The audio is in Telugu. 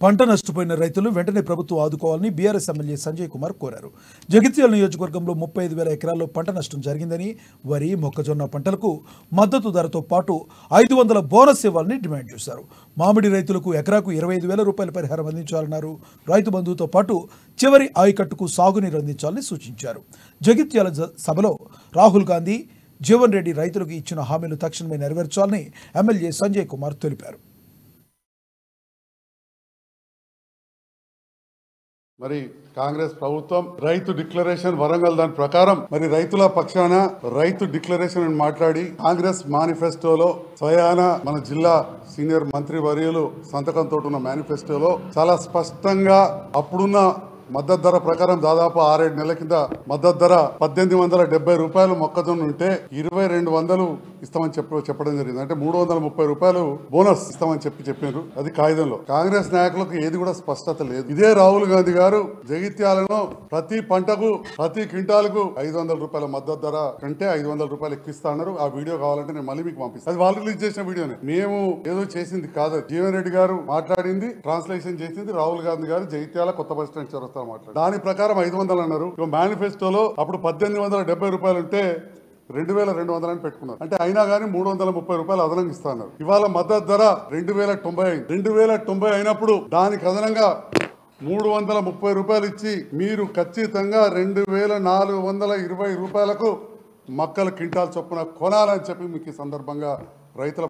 పంట నష్టపోయిన రైతులు వెంటనే ప్రభుత్వం ఆదుకోవాలని బీఆర్ఎస్ ఎమ్మెల్యే సంజయ్ కుమార్ కోరారు. జగిత్యాల నియోజకవర్గంలో 35,000 ఎకరాల్లో పంట నష్టం జరిగిందని, వరి, మొక్కజొన్న పంటలకు మద్దతు ధరతో పాటు 500 బోనస్ ఇవ్వాలని డిమాండ్ చేశారు. మామిడి రైతులకు ఎకరాకు 25,000 రూపాయల పరిహారం అందించాలన్నారు. రైతు బంధువుతో పాటు చివరి ఆయకట్టుకు సాగునీరు అందించాలని సూచించారు. జగిత్యాల సభలో రాహుల్ గాంధీ, జీవన్ రెడ్డి రైతులకు ఇచ్చిన హామీలు తక్షణమే నెరవేర్చాలని ఎమ్మెల్యే సంజయ్ కుమార్ తెలిపారు. మరి కాంగ్రెస్ ప్రభుత్వం రైతు డిక్లరేషన్ వరంగల్ దాని ప్రకారం మరి రైతుల పక్షాన రైతు డిక్లరేషన్ అని మాట్లాడి కాంగ్రెస్ మేనిఫెస్టోలో స్వయాన మన జిల్లా సీనియర్ మంత్రి వర్యులు సంతకంతో ఉన్న మేనిఫెస్టోలో చాలా స్పష్టంగా అప్పుడున్న మద్దతు ధర ప్రకారం దాదాపు 6-7 నెలల కింద మద్దతు ధర 1870 రూపాయలు మొక్కజొన్న ఉంటే 2200 ఇస్తామని చెప్పడం జరిగింది. అంటే 330 రూపాయలు బోనస్ ఇస్తామని చెప్పారు. అది కాగితంలో. కాంగ్రెస్ నాయకులకు ఏది కూడా స్పష్టత లేదు. ఇదే రాహుల్ గాంధీ గారు జగిత్యాలను ప్రతి పంటకు ప్రతి క్వింటాలకు 500 రూపాయల మద్దతు ధర కంటే 500 రూపాయలు ఎక్కిస్తా అన్నారు. ఆ వీడియో కావాలంటే నేను మళ్ళీ మీకు పంపిస్తాను. అది వాళ్ళు రిలీజ్ చేసిన వీడియోనే. మేము ఏదో చేసింది కాదు. జీవన్ రెడ్డి గారు మాట్లాడింది, ట్రాన్స్లేషన్ చేసింది రాహుల్ గాంధీ గారు జగిత్యాల కొత్త బస్ స్టాండ్ చౌరస్తా మాట్లాడారు. దాని ప్రకారం 500 అన్నారు. మేనిఫెస్టోలో అప్పుడు 1870 రూపాయలు ఉంటే 2200 అని పెట్టుకున్నారు. అంటే అయినా కానీ 330 రూపాయలు అదనంగా ఇస్తున్నారు. ఇవాళ మద్దతు ధర 2090 అయింది. 2090 అయినప్పుడు దానికి అదనంగా 330 రూపాయలు ఇచ్చి మీరు ఖచ్చితంగా 2420 రూపాయలకు మక్కల క్వింటాల్ చొప్పున కొనాలని చెప్పి మీకు ఈ సందర్భంగా రైతుల